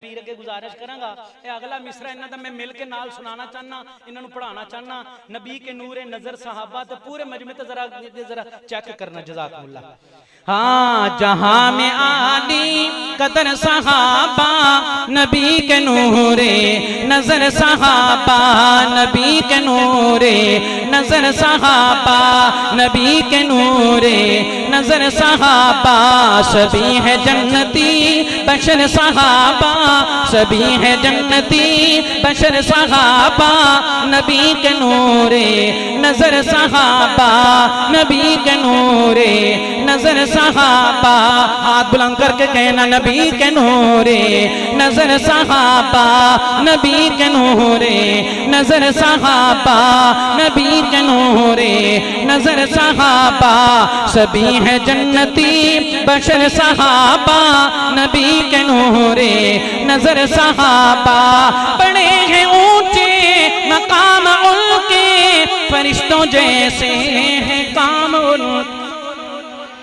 वीर अगे गुजारिश करांगा अगला मिसरा इन्हां दा मैं मिल के नाल सुनाना चाहना, इन्हां नूं पढ़ाना चाहना। नबी के नूरे नजर सहाबा तो पूरे मजमे ते जरा चेक करना। जज़ाकुमुल्लाह। हाँ, जहां में आली कदर सहाबा नबी के नूरे नजर सहाबा, नबी के नूरे नजर सहाबा, नबी के नूरे नजर सहाबा। सभी है जन्नती बशर सहाबा, सभी है जन्नती बशर सहाबा, नबी के नूरे नजर सहाबा, नबी के नूरे नजर सहाबा। हाथ बुलंद करके कहना नबी के नूरे नजर सहाबा, नबी के नूरे नजर सहाबा, नबी के नूरे नजर सहाबा। सभी है जन्नती बशर सहाबा, नबी के नूरे नजर सहाबा। बड़े हैं ऊंचे मकाम उनके, फरिश्तों जैसे हैं काम उनके।